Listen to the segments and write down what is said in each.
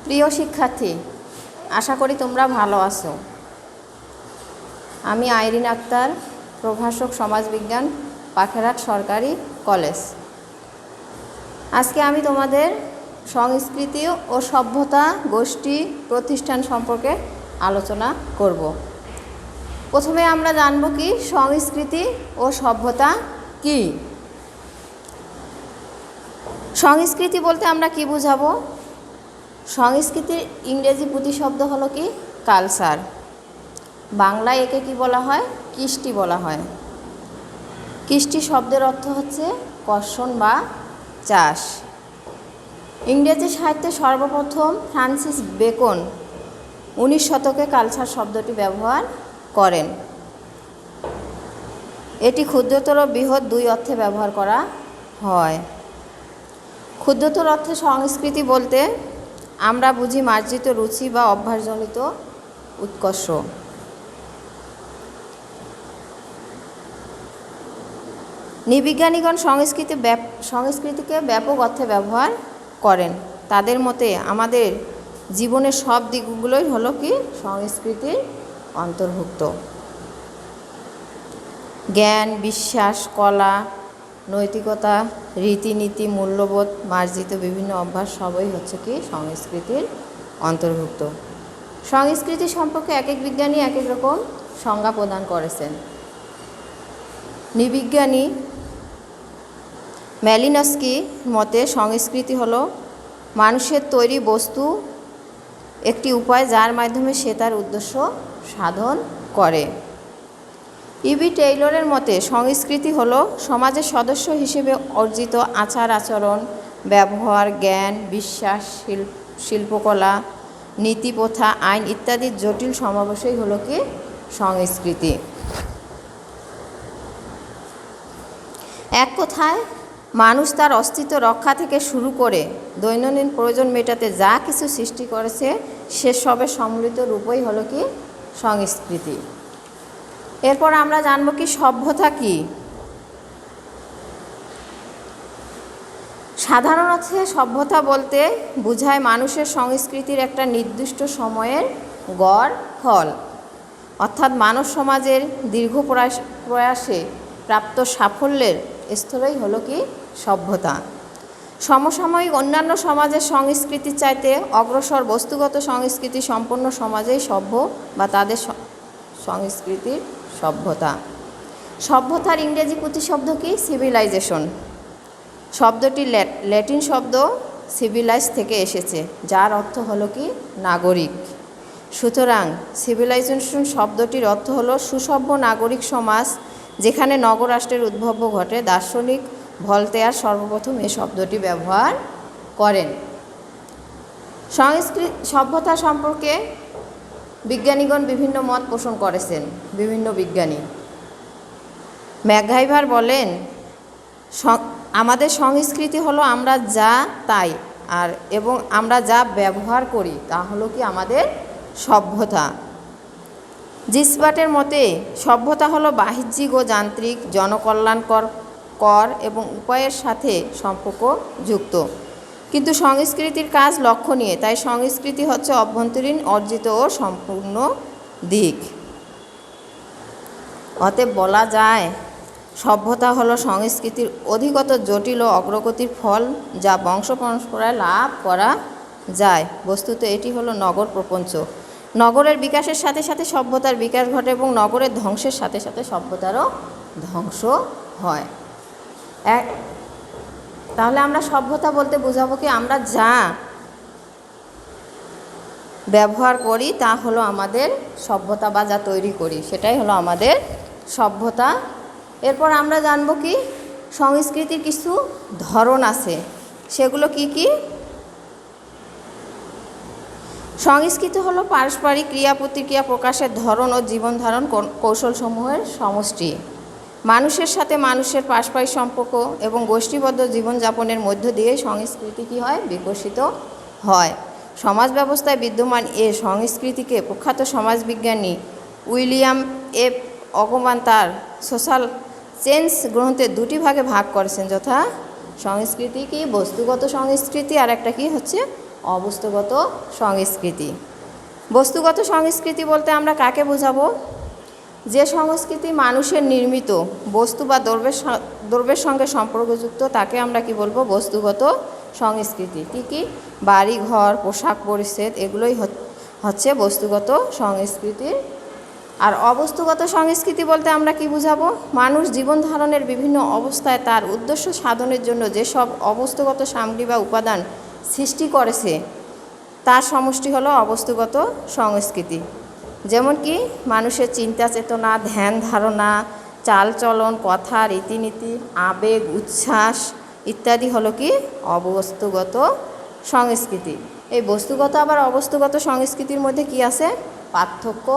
প্রিয় শিক্ষার্থী, আশা করি তোমরা ভালো আছো। আমি আইরিন আক্তার, প্রভাষক সমাজবিজ্ঞান, পাখেরহাট সরকারি কলেজ। আজকে আমি তোমাদের সংস্কৃতি ও সভ্যতা গোষ্ঠী প্রতিষ্ঠান সম্পর্কে আলোচনা করব। প্রথমে আমরা জানব কি সংস্কৃতি ও সভ্যতা কি। সংস্কৃতি বলতে আমরা কি বুঝাবো? সংস্কৃতির ইংরেজি প্রতিশব্দ হলো কি কালচার। বাংলায় একে কি বলা হয়? কৃষ্টি বলা হয়। কৃষ্টি শব্দের অর্থ হচ্ছে কর্ষণ বা চাষ। ইংরেজি সাহিত্যে সর্বপ্রথম ফ্রান্সিস বেকন 19 শতকে কালচার শব্দটি ব্যবহার করেন। এটি ক্ষুদ্রতর বৃহৎ দুই অর্থে ব্যবহার করা হয়। ক্ষুদ্রতর অর্থে সংস্কৃতি বলতে আমরা বুঝি মার্জিত রুচি বা অভ্যাসজনিত উৎকর্ষ। নৃবিজ্ঞানীগণ সংস্কৃতিকে ব্যাপক অর্থে ব্যবহার করেন। তাদের মতে আমাদের জীবনের সব দিকগুলোই হলো কি সংস্কৃতির অন্তর্ভুক্ত। জ্ঞান, বিশ্বাস, কলা, নৈতিকতা, রীতিনীতি, মূল্যবোধ, মার্জিত বিভিন্ন অভ্যাস সবই হচ্ছে কি সংস্কৃতির অন্তর্ভুক্ত। সংস্কৃতি সম্পর্কে এক এক বিজ্ঞানী এক এক রকম সংজ্ঞা প্রদান করেছেন। নৃবিজ্ঞানী ম্যালিনস্কি মতে সংস্কৃতি হলো মানুষের তৈরি বস্তু একটি উপায় যার মাধ্যমে সে তার উদ্দেশ্য সাধন করে। ইবি টেইলরের মতে সংস্কৃতি হলো সমাজের সদস্য হিসেবে অর্জিত আচার আচরণ, ব্যবহার, জ্ঞান, বিশ্বাস, শিল্পকলা, নীতিপ্রথা, আইন ইত্যাদির জটিল সমাবেশই হলো কি সংস্কৃতি। এক কথায় মানুষ তার অস্তিত্ব রক্ষা থেকে শুরু করে দৈনন্দিন প্রয়োজন মেটাতে যা কিছু সৃষ্টি করেছে সেসবের সম্মিলিত রূপই হলো কি সংস্কৃতি। এরপর আমরা জানব কি সভ্যতা কি। সাধারণ অর্থে সভ্যতা বলতে বোঝায় মানুষের সংস্কৃতির একটা নির্দিষ্ট সময়ের গড় ফল, অর্থাৎ মানব সমাজের দীর্ঘ প্রয়াসে প্রাপ্ত সাফল্যের স্থলই হলো কি সভ্যতা। সমসাময়িক অন্যান্য সমাজের সংস্কৃতির চাইতে অগ্রসর বস্তুগত সংস্কৃতি সম্পন্ন সমাজেই সভ্য বা তাদের সংস্কৃতির সভ্যতা। সভ্যতার ইংরেজি প্রতিশব্দ কি? সিভিলাইজেশন। শব্দটি ল্যাটিন শব্দ সিভিলাইজ থেকে এসেছে, যার অর্থ হলো কি নাগরিক। সুতরাং সিভিলাইজেশন শব্দটির অর্থ হলো সুসভ্য নাগরিক সমাজ, যেখানে নগরাষ্ট্রের উদ্ভব ঘটে। দার্শনিক ভলতেয়ার সর্বপ্রথম এই শব্দটি ব্যবহার করেন। সভ্যতা সম্পর্কে বিজ্ঞানীগণ বিভিন্ন মত পোষণ করেছেন। বিভিন্ন বিজ্ঞানী ম্যাকগাইভার বলেন আমাদের সংস্কৃতি হলো আমরা যা তাই এবং আমরা যা ব্যবহার করি তা হলো কি আমাদের সভ্যতা। জিসবাটের মতে সভ্যতা হলো বাহ্যিক ও যান্ত্রিক, জনকল্যাণকর কর এবং উপায়ের সাথে সম্পর্কযুক্ত, কিন্তু সংস্কৃতির কাজ লক্ষণীয়। তাই সংস্কৃতি হচ্ছে অভ্যন্তরীণ, অর্জিত ও সম্পূর্ণ দিক। অতএব বলা যায় সভ্যতা হলো সংস্কৃতির অধিকতর জটিল ও অগ্রগতির ফল, যা বংশ পরম্পরায় লাভ করা যায়। বস্তুত এটি হলো নগর প্রপঞ্চ। নগরের বিকাশের সাথে সাথে সভ্যতার বিকাশ ঘটে এবং নগরের ধ্বংসের সাথে সাথে সভ্যতারও ধ্বংস হয়। তাহলে আমরা সভ্যতা বলতে বোঝাবো কি আমরা যা ব্যবহার করি তা হলো আমাদের সভ্যতা, বা যা তৈরি করি সেটাই হলো আমাদের সভ্যতা। এরপর আমরা জানব কি সংস্কৃতির কিছু ধরন আছে, সেগুলো কি কি? সংস্কৃতি হলো পারস্পরিক ক্রিয়া প্রতিক্রিয়া প্রকাশের ধরন ও জীবনধারণ কৌশলসমূহের সমষ্টি। মানুষের সাথে মানুষের পারস্পরিক সম্পর্ক এবং গোষ্ঠীবদ্ধ জীবনযাপনের মধ্য দিয়ে সংস্কৃতি কী হয়? বিকশিত হয়। সমাজ ব্যবস্থায় বিদ্যমান এ সংস্কৃতিকে প্রখ্যাত সমাজবিজ্ঞানী উইলিয়াম এফ অকমান তার সোশ্যাল চেঞ্জ গ্রন্থে দুটি ভাগে ভাগ করেছেন, যথা সংস্কৃতি কি বস্তুগত সংস্কৃতি আর একটা কি হচ্ছে অবস্তুগত সংস্কৃতি। বস্তুগত সংস্কৃতি বলতে আমরা কাকে বোঝাবো? যে সংস্কৃতি মানুষের নির্মিত বস্তু বা দ্রব্যের সঙ্গে সম্পর্কযুক্ত তাকে আমরা কি বলবো? বস্তুগত সংস্কৃতি। কি বাড়ি ঘর, পোশাক পরিচ্ছদ, এগুলোই হচ্ছে বস্তুগত সংস্কৃতি। আর অবস্তুগত সংস্কৃতি বলতে আমরা কি বুঝাবো? মানুষ জীবন ধারণের বিভিন্ন অবস্থায় তার উদ্দেশ্য সাধনের জন্য যেসব অবস্তুগত সামগ্রী বা উপাদান সৃষ্টি করেছে তার সমষ্টি হলো অবস্তুগত সংস্কৃতি। যেমন কি মানুষের চিন্তা চেতনা, ধ্যান ধারণা, চালচলন, কথা, রীতিনীতি, আবেগ, উচ্ছ্বাস ইত্যাদি হলো কি অবস্তুগত সংস্কৃতি। এই বস্তুগত আবার অবস্তুগত সংস্কৃতির মধ্যে কি আছে? পার্থক্য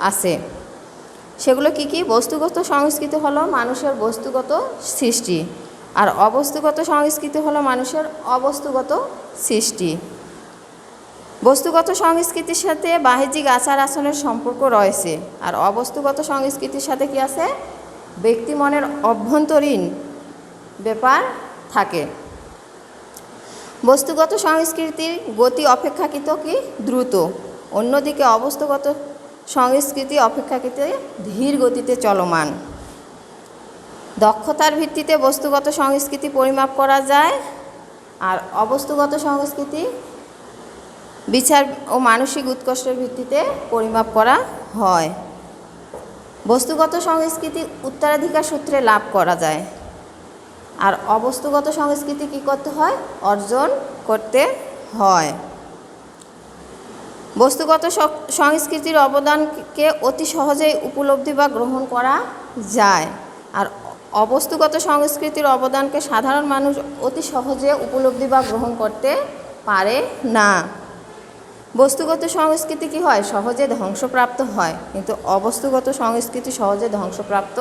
আছে। সেগুলো কি? বস্তুগত সংস্কৃতি হলো মানুষের বস্তুগত সৃষ্টি, আর অবস্তুগত সংস্কৃতি হলো মানুষের অবস্তুগত সৃষ্টি। বস্তুগত সংস্কৃতির সাথে বাহ্যিক আচার আচরণের সম্পর্ক রয়েছে, আর অবস্তুগত সংস্কৃতির সাথে কি আছে? ব্যক্তি মনের অভ্যন্তরীণ ব্যাপার থাকে। বস্তুগত সংস্কৃতির গতি অপেক্ষাকৃত কি দ্রুত, অন্যদিকে অবস্তুগত সংস্কৃতি অপেক্ষাকৃত ধীর গতিতে চলমান। দক্ষতার ভিত্তিতে বস্তুগত সংস্কৃতি পরিমাপ করা যায়, আর অবস্তুগত সংস্কৃতি বিচার ও মানসিক উৎকর্ষের ভিত্তিতে পরিমাপ করা হয়। বস্তুগত সংস্কৃতি উত্তরাধিকার সূত্রে লাভ করা যায়, আর অবস্তুগত সংস্কৃতি কি করতে হয়? অর্জন করতে হয়। বস্তুগত সংস্কৃতির অবদানকে অতি সহজেই উপলব্ধি বা গ্রহণ করা যায়, আর অবস্তুগত সংস্কৃতির অবদানকে সাধারণ মানুষ অতি সহজে উপলব্ধি বা গ্রহণ করতে পারে না। বস্তুগত সংস্কৃতি কি হয়? সহজে ধ্বংসপ্রাপ্ত হয়, কিন্তু অবস্তুগত সংস্কৃতি সহজে ধ্বংসপ্রাপ্ত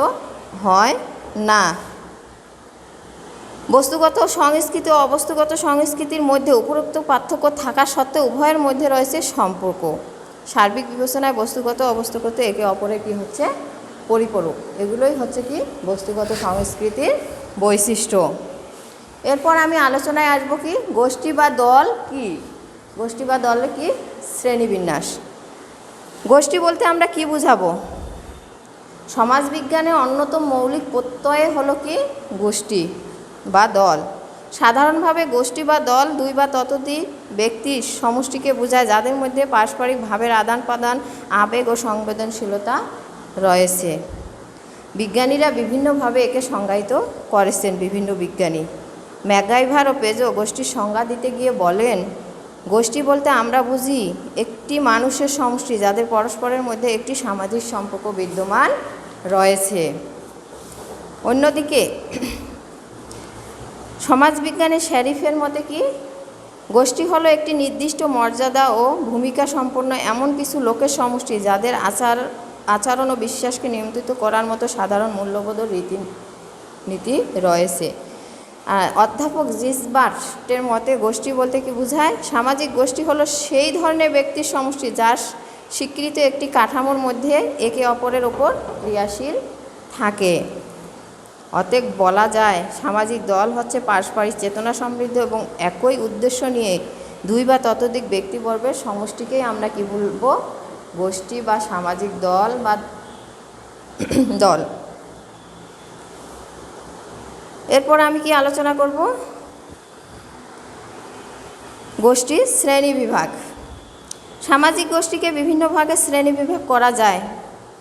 হয় না। বস্তুগত সংস্কৃতি ও অবস্তুগত সংস্কৃতির মধ্যে উপরোক্ত পার্থক্য থাকা সত্ত্বেও উভয়ের মধ্যে রয়েছে সম্পর্ক। সার্বিক বিবেচনায় বস্তুগত অবস্তুগত একে অপরের কি হচ্ছে? পরিপূরক। এগুলোই হচ্ছে কি বস্তুগত সংস্কৃতির বৈশিষ্ট্য। এরপর আমি আলোচনায় আসবো কি গোষ্ঠী বা দল কি। গোষ্ঠী বা দলে কি শ্রেণীবিন্যাস। গোষ্ঠী বলতে আমরা কি বুঝাবো? সমাজবিজ্ঞানের অন্যতম মৌলিক প্রত্যয় হলো কি গোষ্ঠী বা দল। সাধারণভাবে গোষ্ঠী বা দল দুই বা ততোধিক ব্যক্তির সমষ্টিকে বোঝায় যাদের মধ্যে পারস্পরিক ভাবের আদান প্রদান, আবেগ ও সংবেদনশীলতা রয়েছে। বিজ্ঞানীরা বিভিন্নভাবে একে সংজ্ঞায়িত করেছেন। বিভিন্ন বিজ্ঞানী ম্যাকগাইভার ও পেজো গোষ্ঠীর সংজ্ঞা দিতে গিয়ে বলেন, গোষ্ঠী বলতে আমরা বুঝি একটি মানুষের সমষ্টি যাদের পরস্পরের মধ্যে একটি সামাজিক সম্পর্ক বিদ্যমান রয়েছে। অন্যদিকে সমাজবিজ্ঞানের শরীফের মতে কি গোষ্ঠী হলো একটি নির্দিষ্ট মর্যাদা ও ভূমিকা সম্পন্ন এমন কিছু লোকের সমষ্টি যাদের আচরণ ও বিশ্বাসকে নিয়ন্ত্রিত করার মতো সাধারণ মূল্যবোধ ও রীতিনীতি রয়েছে। অধ্যাপক জিসবার্টের মতে গোষ্ঠী বলতে কি বোঝায়? সামাজিক গোষ্ঠী হলো সেই ধরনের ব্যক্তির সমষ্টি যার স্বীকৃত একটি কাঠামোর মধ্যে একে অপরের ওপর ক্রিয়াশীল থাকে। অতএব বলা যায় সামাজিক দল হচ্ছে পারস্পরিক চেতনা সমৃদ্ধ এবং একই উদ্দেশ্য নিয়ে দুই বা ততোধিক ব্যক্তিবর্গের সমষ্টিকেই আমরা কি বলবো? গোষ্ঠী বা সামাজিক দল বা দল। এরপর আমি কি আলোচনা করব? গোষ্ঠী শ্রেণী বিভাগ। সামাজিক গোষ্ঠীকে বিভিন্ন ভাগে শ্রেণী বিভাগ করা যায়।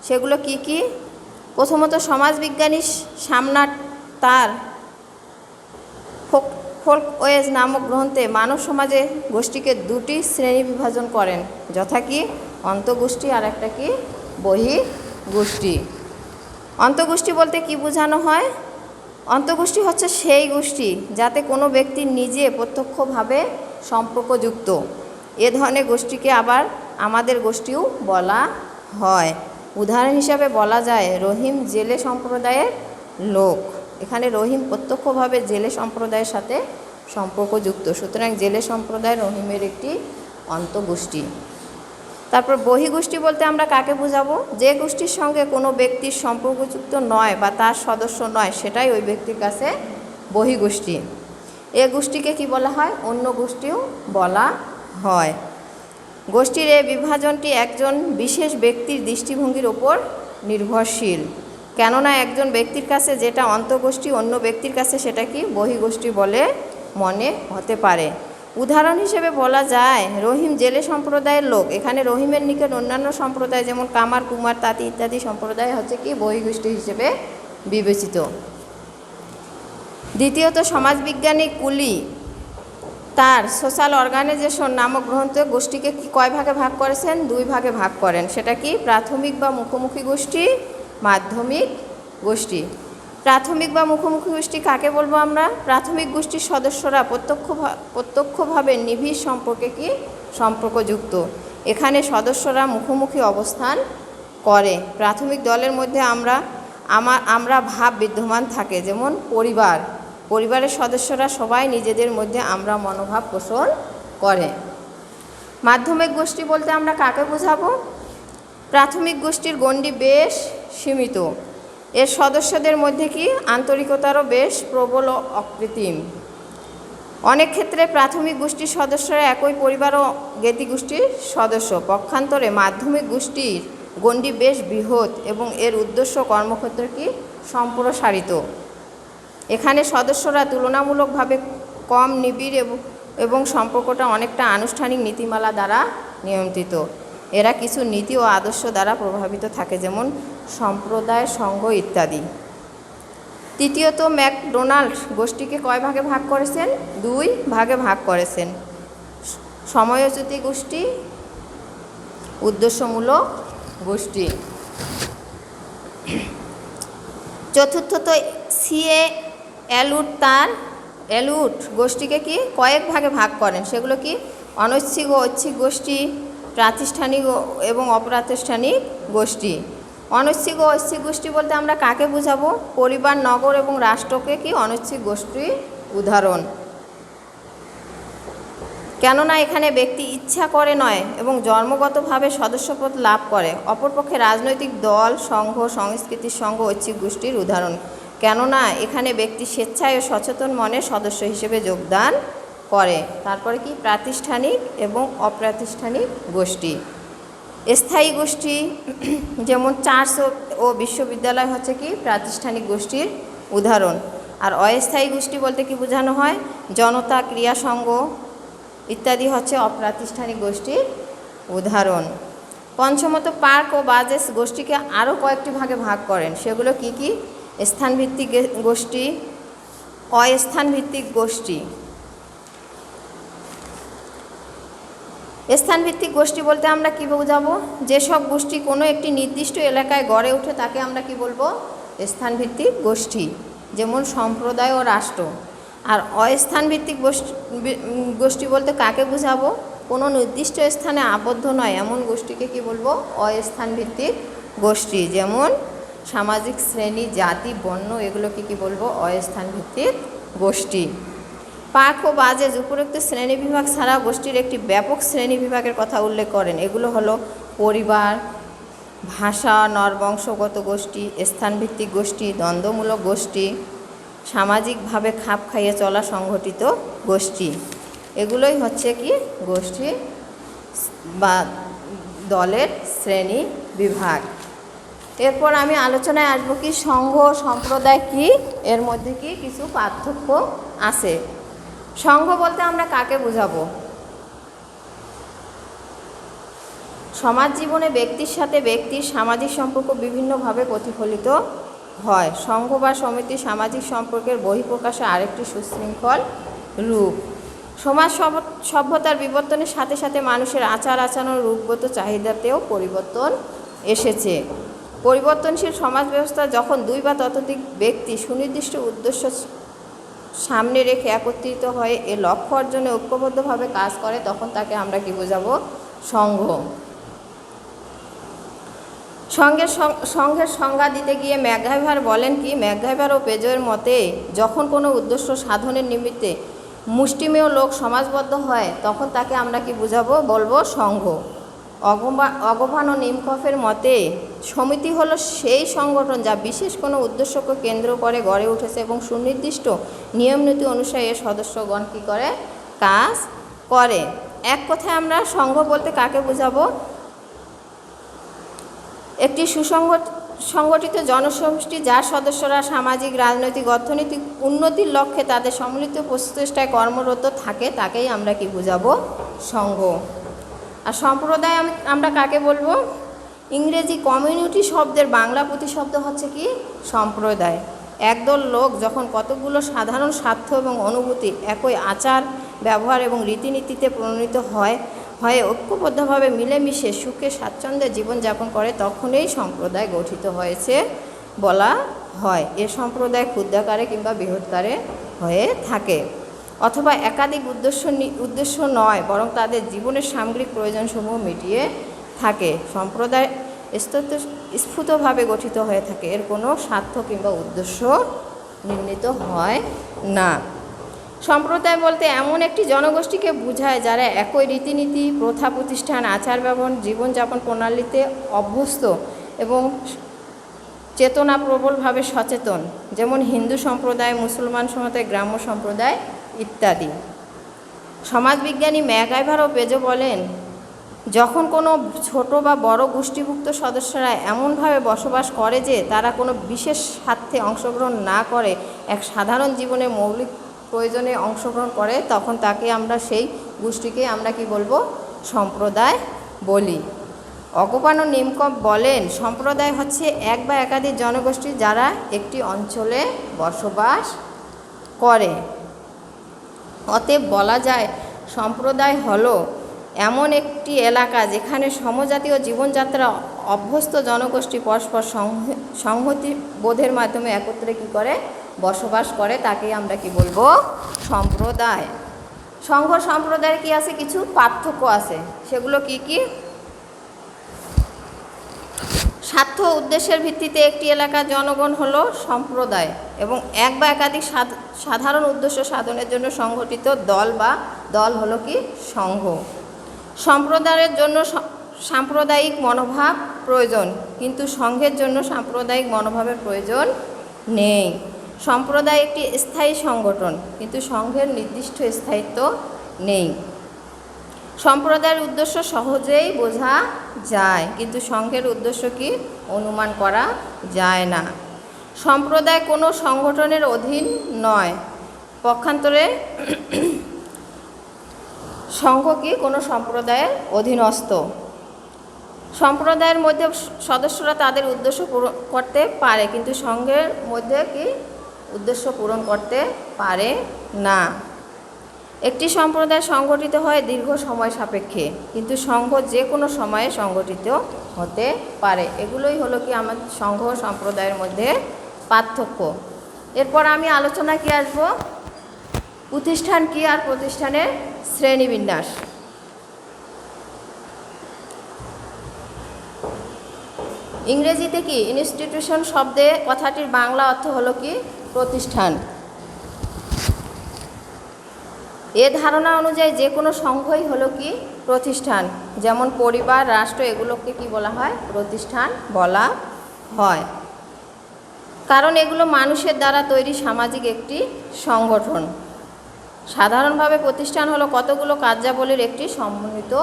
সেগুলো কি কি? প্রথমত সমাজবিজ্ঞানী সামনার তার ফোল্কওয়েজ নামক গ্রন্থে মানব সমাজে গোষ্ঠীকে দুটি শ্রেণী বিভাজন করেন, যথা কি অন্তঃগোষ্ঠী আর একটা কি বহিঃগোষ্ঠী। অন্তঃগোষ্ঠী বলতে কি বোঝানো হয়? অন্তঃগোষ্ঠী হচ্ছে সেই গোষ্ঠী যাতে কোনো ব্যক্তি নিজে প্রত্যক্ষভাবে সম্পর্কযুক্ত। এ ধরনের গোষ্ঠীকে আবার আমাদের গোষ্ঠীও বলা হয়। উদাহরণ হিসাবে বলা যায় রহিম জেলে সম্প্রদায়ের লোক। এখানে রহিম প্রত্যক্ষভাবে জেলে সম্প্রদায়ের সাথে সম্পর্কযুক্ত, সুতরাং জেলে সম্প্রদায় রহিমের একটি অন্তঃগোষ্ঠী। তারপর বহিঃগোষ্ঠী বলতে আমরা কাকে বোঝাবো? যে গোষ্ঠীর সঙ্গে কোনো ব্যক্তির সম্পর্কযুক্ত নয় বা তার সদস্য নয় সেটাই ওই ব্যক্তির কাছে বহিঃগোষ্ঠী। এ গোষ্ঠীকে কি বলা হয়? অন্য গোষ্ঠীও বলা হয়। গোষ্ঠীর এই বিভাজনটি একজন বিশেষ ব্যক্তির দৃষ্টিভঙ্গির ওপর নির্ভরশীল, কেননা একজন ব্যক্তির কাছে যেটা অন্তঃগোষ্ঠী অন্য ব্যক্তির কাছে সেটা কি বহিঃগোষ্ঠী বলে মনে হতে পারে। উদাহরণ হিসেবে বলা যায় রহিম জেলে সম্প্রদায়ের লোক। এখানে রহিমের নিকট অন্যান্য সম্প্রদায় যেমন কামার, কুমার, তাঁতি ইত্যাদি সম্প্রদায় হচ্ছে কি বহিঃগোষ্ঠী হিসেবে বিবেচিত। দ্বিতীয়ত, সমাজবিজ্ঞানী কুলি তার সোশ্যাল অর্গানাইজেশন নামক গ্রন্থে গোষ্ঠীকে কি কয় ভাগে ভাগ করেছেন? 2 ভাগে ভাগ করেন। সেটা কি প্রাথমিক বা মুখোমুখি গোষ্ঠী, মাধ্যমিক গোষ্ঠী। প্রাথমিক বা মুখোমুখি গোষ্ঠী কাকে বলবো আমরা? প্রাথমিক গোষ্ঠীর সদস্যরা প্রত্যক্ষভাবে নিবিড় সম্পর্কে কি সম্পর্কযুক্ত। এখানে সদস্যরা মুখোমুখি অবস্থান করে। প্রাথমিক দলের মধ্যে আমরা ভাব বিদ্যমান থাকে, যেমন পরিবারের সদস্যরা সবাই নিজেদের মধ্যে আমরা মনোভাব পোষণ করে। মাধ্যমিক গোষ্ঠী বলতে আমরা কাকে বোঝাবো? প্রাথমিক গোষ্ঠীর গণ্ডি বেশ সীমিত, এর সদস্যদের মধ্যে কি আন্তরিকতারও বেশ প্রবল ও অকৃত্রিম। অনেক ক্ষেত্রে প্রাথমিক গোষ্ঠীর সদস্যরা একই পরিবার ও জ্ঞাতি গোষ্ঠীর সদস্য। পক্ষান্তরে মাধ্যমিক গোষ্ঠীর গণ্ডি বেশ বৃহৎ এবং এর উদ্দেশ্য কর্মক্ষেত্র কি সম্প্রসারিত। এখানে সদস্যরা তুলনামূলকভাবে কম নিবিড় এবং সম্পর্কটা অনেকটা আনুষ্ঠানিক নীতিমালা দ্বারা নিয়ন্ত্রিত। এরা কিছু নীতি ও আদর্শ দ্বারা প্রভাবিত থাকে, যেমন সম্প্রদায়, সংঘ ইত্যাদি। তৃতীয়ত, ম্যাকডোনাল্ড গোষ্ঠীকে কয় ভাগে ভাগ করেছেন? 2 ভাগে ভাগ করেছেন। সময়োচিত গোষ্ঠী, উদ্দেশ্যমূলক গোষ্ঠী। চতুর্থত, সিএ এলুট গোষ্ঠীকে কি কয়েক ভাগে ভাগ করেন? সেগুলো কি অনৈচ্ছিক ও ঐচ্ছিক গোষ্ঠী, প্রাতিষ্ঠানিক এবং অপ্রাতিষ্ঠানিক গোষ্ঠী। অনৈচ্ছিক ও ঐচ্ছিক গোষ্ঠী বলতে আমরা কাকে বোঝাবো? পরিবার, নগর এবং রাষ্ট্রকে কি অনৈচ্ছিক গোষ্ঠী উদাহরণ, কেননা এখানে ব্যক্তি ইচ্ছা করে নয় এবং জন্মগতভাবে সদস্যপদ লাভ করে। অপরপক্ষে রাজনৈতিক দল, সংঘ, সংস্কৃতির সংঘ ঐচ্ছিক গোষ্ঠীর উদাহরণ, কেননা এখানে ব্যক্তি স্বেচ্ছায় ও সচেতন মনে সদস্য হিসেবে যোগদান করে। তারপরে কি প্রাতিষ্ঠানিক এবং অপ্রাতিষ্ঠানিক গোষ্ঠী। স্থায়ী গোষ্ঠী যেমন চার্চ ও বিশ্ববিদ্যালয় হচ্ছে কি প্রাতিষ্ঠানিক গোষ্ঠীর উদাহরণ। আর অস্থায়ী গোষ্ঠী বলতে কি বোঝানো হয়? জনতা, ক্রিয়া সংঘ ইত্যাদি হচ্ছে অপ্রাতিষ্ঠানিক গোষ্ঠীর উদাহরণ। পঞ্চমত, পার্ক ও বাজেস গোষ্ঠীকে আরও কয়েকটি ভাগে ভাগ করেন। সেগুলো কি কি? স্থানভিত্তিক গোষ্ঠী, অস্থানভিত্তিক গোষ্ঠী। স্থানভিত্তিক গোষ্ঠী বলতে আমরা কী বোঝাবো? যেসব গোষ্ঠী কোনো একটি নির্দিষ্ট এলাকায় গড়ে ওঠে তাকে আমরা কি বলবো? স্থানভিত্তিক গোষ্ঠী, যেমন সম্প্রদায় ও রাষ্ট্র। আর অস্থানভিত্তিক গোষ্ঠী বলতে কাকে বোঝাবো? কোনো নির্দিষ্ট স্থানে আবদ্ধ নয় এমন গোষ্ঠীকে কি বলবো? অস্থানভিত্তিক গোষ্ঠী, যেমন সামাজিক শ্রেণী, জাতি, বর্ণ, এগুলোকে কি বলবো? অস্থানভিত্তিক গোষ্ঠী। পাক ও বাজেজ উপরোক্ত শ্রেণীবিভাগ ছাড়াও গোষ্ঠীর একটি ব্যাপক শ্রেণীবিভাগের কথা উল্লেখ করেন। এগুলো হলো পরিবার, ভাষা, নরবংশগত গোষ্ঠী, স্থানভিত্তিক গোষ্ঠী, দ্বন্দ্বমূলক গোষ্ঠী, সামাজিকভাবে খাপ খাইয়ে চলা সংগঠিত গোষ্ঠী। এগুলোই হচ্ছে কি গোষ্ঠী বা দলের শ্রেণী বিভাগ। এরপর আমি আলোচনায় আসবো কি সংঘ সম্প্রদায় কি, এর মধ্যে কি কিছু পার্থক্য আছে। সংঘ বলতে আমরা কাকে বোঝাবো? সমাজ জীবনে ব্যক্তির সাথে ব্যক্তির সামাজিক সম্পর্ক বিভিন্নভাবে প্রতিফলিত হয়। সংঘ বা সমিতি সামাজিক সম্পর্কের বহিঃপ্রকাশে আরেকটি সুশৃঙ্খল রূপ। সমাজ সভ্যতার বিবর্তনের সাথে সাথে মানুষের আচার আচরণ, রূপগত চাহিদাতেও পরিবর্তন এসেছে। পরিবর্তনশীল সমাজ ব্যবস্থা যখন 2 বা ততোধিক ব্যক্তি সুনির্দিষ্ট উদ্দেশ্য সামনে রেখে একত্রিত হয়ে এ লক্ষ্য অর্জনে ঐক্যবদ্ধভাবে কাজ করে, তখন তাকে আমরা কি বোঝাবো? সংঘ। সংঘের সংজ্ঞা দিতে গিয়ে ম্যাকগাইভার বলেন কি, ম্যাকগাইভার ও পেজোয়ের মতে যখন কোনো উদ্দেশ্য সাধনের নিমিত্তে মুষ্টিমেয় লোক সমাজবদ্ধ হয় তখন তাকে আমরা কি বোঝাবো? বলবো সংঘ। অগভান ও নিমকফের মতে সমিতি হলো সেই সংগঠন যা বিশেষ কোনো উদ্দেশ্যকে কেন্দ্র করে গড়ে উঠেছে এবং সুনির্দিষ্ট নিয়মনীতি অনুসারে এর সদস্যগণ কী করে? কাজ করে। এক কথায় আমরা সংঘ বলতে কাকে বোঝাবো? একটি সংগঠিত জনসমষ্টি যার সদস্যরা সামাজিক, রাজনৈতিক, অর্থনৈতিক উন্নতির লক্ষ্যে তাদের সম্মিলিত প্রচেষ্টায় কর্মরত থাকে, তাকেই আমরা কি বোঝাবো? সংঘ। আর সম্প্রদায় আমরা কাকে বলবো? ইংরেজি কমিউনিটি শব্দের বাংলা প্রতিশব্দ হচ্ছে কি? সম্প্রদায়। একদল লোক যখন কতগুলো সাধারণ স্বার্থ এবং অনুভূতি, একই আচার ব্যবহার এবং রীতিনীতিতে প্রণীত হয়ে ঐক্যবদ্ধভাবে মিলেমিশে সুখে স্বাচ্ছন্দ্যে জীবনযাপন করে, তখনই সম্প্রদায় গঠিত হয়েছে বলা হয়। এ সম্প্রদায় ক্ষুদ্রাকারে কিংবা বৃহৎকারে হয়ে থাকে, অথবা একাধিক উদ্দেশ্য নয়, বরং তাদের জীবনের সামগ্রিক প্রয়োজনসমূহ মিটিয়ে থাকে। সম্প্রদায় স্ফূর্তভাবে গঠিত হয়ে থাকে, এর কোনো স্বার্থ কিংবা উদ্দেশ্য নির্ণীত হয় না। সম্প্রদায় বলতে এমন একটি জনগোষ্ঠীকে বোঝায় যারা একই রীতিনীতি, প্রথা, প্রতিষ্ঠান, আচার ব্যবহার, জীবনযাপন প্রণালীতে অভ্যস্ত এবং চেতনা প্রবলভাবে সচেতন, যেমন হিন্দু সম্প্রদায়, মুসলমান সম্প্রদায়, গ্রাম্য সম্প্রদায় ইত্যাদি। সমাজবিজ্ঞানী ম্যাকআইভার ও পেজো বলেন, যখন কোনো ছোট বা বড় গোষ্ঠীভুক্ত সদস্যরা এমনভাবে বসবাস করে যে তারা কোনো বিশেষ স্বার্থে অংশগ্রহণ না করে এক সাধারণ জীবনের মৌলিক প্রয়োজনে অংশগ্রহণ করে, তখন তাকে আমরা, সেই গোষ্ঠীকে আমরা কি বলবো? সম্প্রদায় বলি। অগপানো নিমকপ বলেন, সম্প্রদায় হচ্ছে এক বা একাধিক জনগোষ্ঠী যারা একটি অঞ্চলে বসবাস করে। অতএব বলা যায় সম্প্রদায় হলো এমন একটি এলাকা যেখানে সমজাতীয় জীবনযাত্রা অভ্যস্ত জনগোষ্ঠী পরস্পর সংহতি বোধের মাধ্যমে একত্রে কি করে? বসবাস করে, তাকেই আমরা কি বলবো? সম্প্রদায়। সংঘ সম্প্রদায়ের কি আছে? কিছু পার্থক্য আছে, সেগুলো কি কি? স্বার্থ উদ্দেশ্যের ভিত্তিতে একটি এলাকার জনগণ হলো সম্প্রদায় এবং এক বা একাধিক সাধারণ উদ্দেশ্য সাধনের জন্য সংগঠিত দল হলো কি? সংঘ। সম্প্রদায়ের জন্য সাম্প্রদায়িক মনোভাব প্রয়োজন, কিন্তু সংঘের জন্য সাম্প্রদায়িক মনোভাবের প্রয়োজন নেই। সম্প্রদায় একটি স্থায়ী সংগঠন, কিন্তু সংঘের নির্দিষ্ট স্থায়িত্ব নেই। সম্প্রদায়ের উদ্দেশ্য সহজেই বোঝা যায়, কিন্তু সংঘের উদ্দেশ্য কি? অনুমান করা যায় না। সম্প্রদায় কোনো সংগঠনের অধীন নয়, পক্ষান্তরে সংঘ কি? কোনো সম্প্রদায়ের অধীনস্থ। সম্প্রদায়ের মধ্যে সদস্যরা তাদের উদ্দেশ্য পূরণ করতে পারে, কিন্তু সংঘের মধ্যে কি? উদ্দেশ্য পূরণ করতে পারে না। একটি সম্প্রদায় সংগঠিত হয় দীর্ঘ সময় সাপেক্ষে, কিন্তু সংঘ যে কোনো সময়ে সংগঠিত হতে পারে। এগুলোই হলো কি আমাদের সংঘ সম্প্রদায়ের মধ্যে পার্থক্য। এরপর আমি আলোচনা কি আসবো? প্রতিষ্ঠান কি আর প্রতিষ্ঠানের শ্রেণীবিন্যাস। ইংরেজিতে কি? ইনস্টিটিউশন শব্দে কথাটির বাংলা অর্থ হলো কি? প্রতিষ্ঠান। এ ধারণা অনুযায়ী যে কোনো সংঘই হলো কি? প্রতিষ্ঠান। যেমন পরিবার, রাষ্ট্র, এগুলোকে কি বলা হয়? প্রতিষ্ঠান বলা হয়, কারণ এগুলো মানুষের দ্বারা তৈরি সামাজিক একটি সংগঠন। সাধারণভাবে প্রতিষ্ঠান হলো কতগুলো কার্যাবলীর একটি সমন্বিত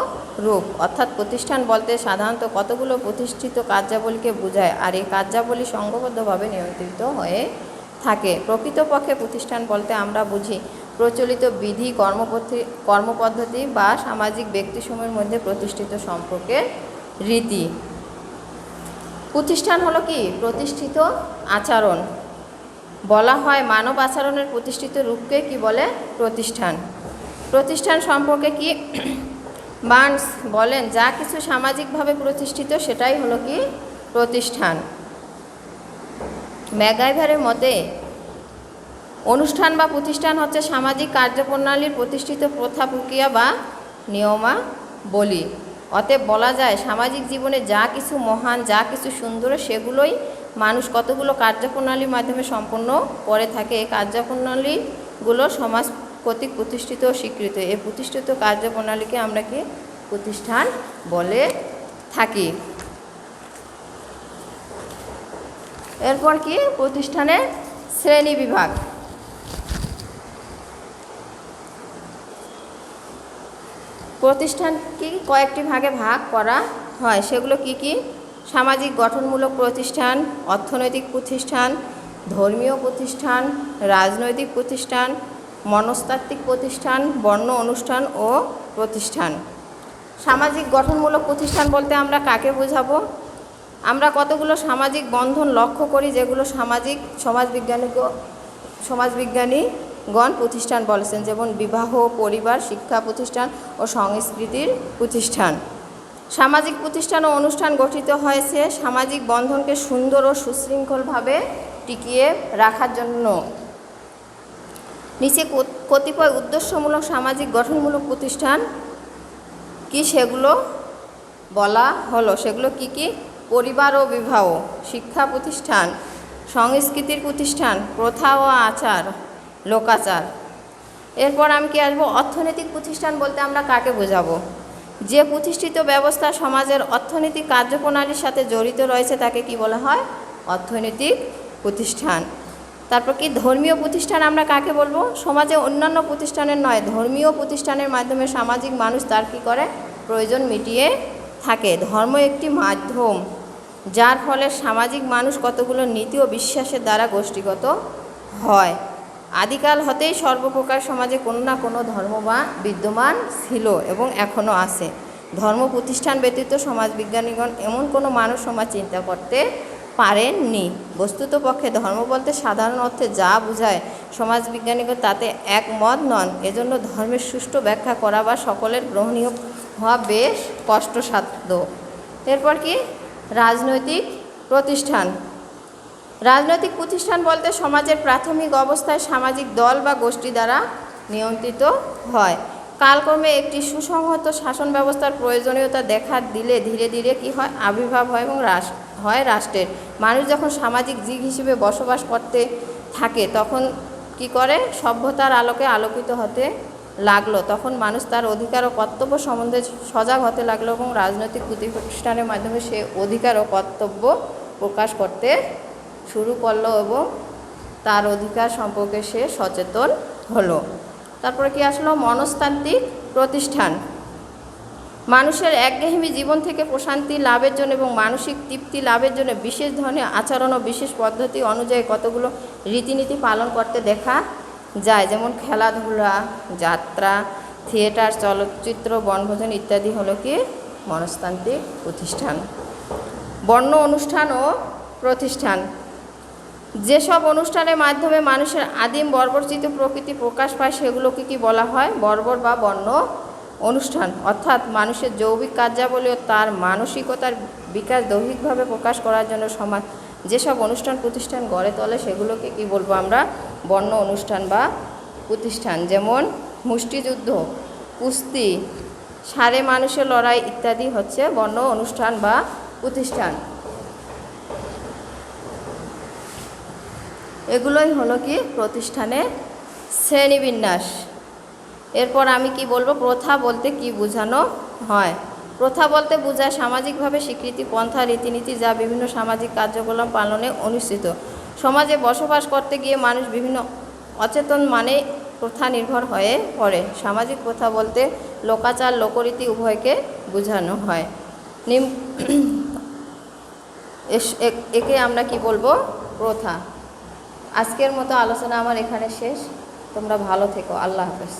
রূপ, অর্থাৎ প্রতিষ্ঠান বলতে সাধারণত কতগুলো প্রতিষ্ঠিত কার্যাবলীকে বোঝায়, আর এই কার্যাবলী সংঘবদ্ধভাবে নিয়ন্ত্রিত হয়ে থাকে। প্রকৃতপক্ষে প্রতিষ্ঠান বলতে আমরা বুঝি প্রচলিত বিধি, কর্মপদ্ধতি বা সামাজিক ব্যক্তিসমূহের মধ্যে প্রতিষ্ঠিত সম্পর্কের রীতি। প্রতিষ্ঠান হলো কি? প্রতিষ্ঠিত আচরণ। বলা হয় মানব আচরণের প্রতিষ্ঠিত রূপকে কি বলে? প্রতিষ্ঠান। প্রতিষ্ঠান সম্পর্কে কি বার্নস বলেন, যা কিছু সামাজিকভাবে প্রতিষ্ঠিত সেটাই হলো কি? প্রতিষ্ঠান। ম্যাকআইভারের মতে অনুষ্ঠান বা প্রতিষ্ঠান হচ্ছে সামাজিক কার্যপ্রণালীর প্রতিষ্ঠিত প্রথা, প্রক্রিয়া বা নিয়মাবলী। অতএব বলা যায় সামাজিক জীবনে যা কিছু মহান, যা কিছু সুন্দর, সেগুলোই মানুষ কতগুলো কার্যপ্রণালীর মাধ্যমে সম্পন্ন করে থাকে। এই কার্যপ্রণালীগুলো সমাজ কর্তৃক প্রতিষ্ঠিত ও স্বীকৃত। এই প্রতিষ্ঠিত কার্যপ্রণালীকে আমরা কি? প্রতিষ্ঠান বলে থাকি। এরপর কি? প্রতিষ্ঠানের শ্রেণী বিভাগ। প্রতিষ্ঠান কি কয়েকটি ভাগে ভাগ করা হয়, সেগুলো কি কি? সামাজিক গঠনমূলক প্রতিষ্ঠান, অর্থনৈতিক প্রতিষ্ঠান, ধর্মীয় প্রতিষ্ঠান, রাজনৈতিক প্রতিষ্ঠান, মনস্তাত্ত্বিক প্রতিষ্ঠান, বর্ণ অনুষ্ঠান ও প্রতিষ্ঠান। সামাজিক গঠনমূলক প্রতিষ্ঠান বলতে আমরা কাকে বোঝাবো? আমরা কতগুলো সামাজিক বন্ধন লক্ষ্য করি যেগুলো সমাজবিজ্ঞানীগণ প্রতিষ্ঠান বলেছেন, যেমন বিবাহ, পরিবার, শিক্ষা প্রতিষ্ঠান ও সংস্কৃতির প্রতিষ্ঠান। সামাজিক প্রতিষ্ঠান ও অনুষ্ঠান গঠিত হয়েছে সামাজিক বন্ধনকে সুন্দর ও সুশৃঙ্খলভাবে টিকিয়ে রাখার জন্য। নিচে কতিপয় উদ্দেশ্যমূলক সামাজিক গঠনমূলক প্রতিষ্ঠান কি সেগুলো বলা হলো। সেগুলো কি কি? পরিবার ও বিবাহ, শিক্ষা প্রতিষ্ঠান, সংস্কৃতির প্রতিষ্ঠান, প্রথা ও আচার, লোকাচার। এরপর আমি কি আসবো? অর্থনৈতিক প্রতিষ্ঠান বলতে আমরা কাকে বোঝাবো? যে প্রতিষ্ঠিত ব্যবস্থা সমাজের অর্থনৈতিক কার্যপ্রণালীর সাথে জড়িত রয়েছে তাকে কি বলা হয়? অর্থনৈতিক প্রতিষ্ঠান। তারপর কি? ধর্মীয় প্রতিষ্ঠান আমরা কাকে বলবো? সমাজে অন্যান্য প্রতিষ্ঠানের নয়, ধর্মীয় প্রতিষ্ঠানের মাধ্যমে সামাজিক মানুষ তার কী করে? প্রয়োজন মিটিয়ে থাকে। ধর্ম একটি মাধ্যম যার ফলে সামাজিক মানুষ কতগুলো নীতি ও বিশ্বাসের দ্বারা গোষ্ঠীগত হয়। আদিকাল হতেই সর্বপ্রকার সমাজে কোনো না কোনো ধর্ম বা বিদ্যমান ছিল এবং এখনও আছে। ধর্ম প্রতিষ্ঠান ব্যতীত সমাজবিজ্ঞানীগণ এমন কোনো মানুষ সমাজ চিন্তা করতে পারেননি। বস্তুত পক্ষে ধর্ম বলতে সাধারণ অর্থে যা বোঝায় সমাজবিজ্ঞানীগণ তাতে একমত নন। এজন্য ধর্মের সুষ্ঠু ব্যাখ্যা করা বা সকলের গ্রহণীয় হওয়া বেশ কষ্টসাধ্য। এরপর কি? রাজনৈতিক প্রতিষ্ঠান। রাজনৈতিক প্রতিষ্ঠান বলতে সমাজের প্রাথমিক অবস্থায় সামাজিক দল বা গোষ্ঠী দ্বারা নিয়ন্ত্রিত হয়। কালক্রমে একটি সুসংহত শাসন ব্যবস্থার প্রয়োজনীয়তা দেখা দিলে ধীরে ধীরে কি হয়? আবির্ভাব হয় এবং হয় রাষ্ট্রের। মানুষ যখন সামাজিক জীব হিসেবে বসবাস করতে থাকে তখন কি করে? সভ্যতার আলোকে আলোকিত হতে লাগলো। তখন মানুষ তার অধিকার ও কর্তব্য সম্বন্ধে সজাগ হতে লাগলো এবং রাজনৈতিক প্রতিষ্ঠানের মাধ্যমে সে অধিকার ও কর্তব্য প্রকাশ করতে শুরু করলো এবং তার অধিকার সম্পর্কে সে সচেতন হলো। তারপরে কি আসলো? মনস্তাত্ত্বিক প্রতিষ্ঠান। মানুষের একঘেয়েমি জীবন থেকে প্রশান্তি লাভের জন্য এবং মানসিক তৃপ্তি লাভের জন্য বিশেষ ধরনের আচরণ ও বিশেষ পদ্ধতি অনুযায়ী কতগুলো রীতিনীতি পালন করতে দেখা যায়, যেমন খেলাধুলা, যাত্রা, থিয়েটার, চলচ্চিত্র, বনভোজন ইত্যাদি হলো কি? মনস্তাত্ত্বিক প্রতিষ্ঠান। বর্ণ অনুষ্ঠান ও প্রতিষ্ঠান। যেসব অনুষ্ঠানের মাধ্যমে মানুষের আদিম বর্বরচিত প্রকৃতি প্রকাশ পায় সেগুলোকে কি বলা হয়? বর্বর বা বর্ণ অনুষ্ঠান। অর্থাৎ মানুষের যৌবিক কার্যাবলী ও তার মানসিকতার বিকাশ দৈহিকভাবে প্রকাশ করার জন্য সমাজ যেসব অনুষ্ঠান প্রতিষ্ঠান গড়ে তোলে সেগুলোকে কি বলবো আমরা? বর্ণ অনুষ্ঠান বা প্রতিষ্ঠান। যেমন মুষ্টিযুদ্ধ, কুস্তি, ষাঁড়ে মানুষের লড়াই ইত্যাদি হচ্ছে বর্ণ অনুষ্ঠান বা প্রতিষ্ঠান। এগুলোই হলো কি? প্রতিষ্ঠানের শ্রেণীবিন্যাস। এরপর আমি কি বলবো? প্রথা বলতে কি বোঝানো হয়? প্রথা বলতে বোঝায় সামাজিকভাবে স্বীকৃতি পন্থা রীতিনীতি যা বিভিন্ন সামাজিক কার্যক্রম পালনে অনুষ্ঠিত। সমাজে বসবাস করতে গিয়ে মানুষ বিভিন্ন অচেতন মানে প্রথা নির্ভর হয়ে পড়ে। সামাজিক প্রথা বলতে লোকাচার লোকরীতি উভয়কে বোঝানো হয়। একে আমরা কি বলবো? প্রথা। আজকের মতো আলোচনা আমার এখানে শেষ। তোমরা ভালো থেকো। আল্লাহ হাফেজ।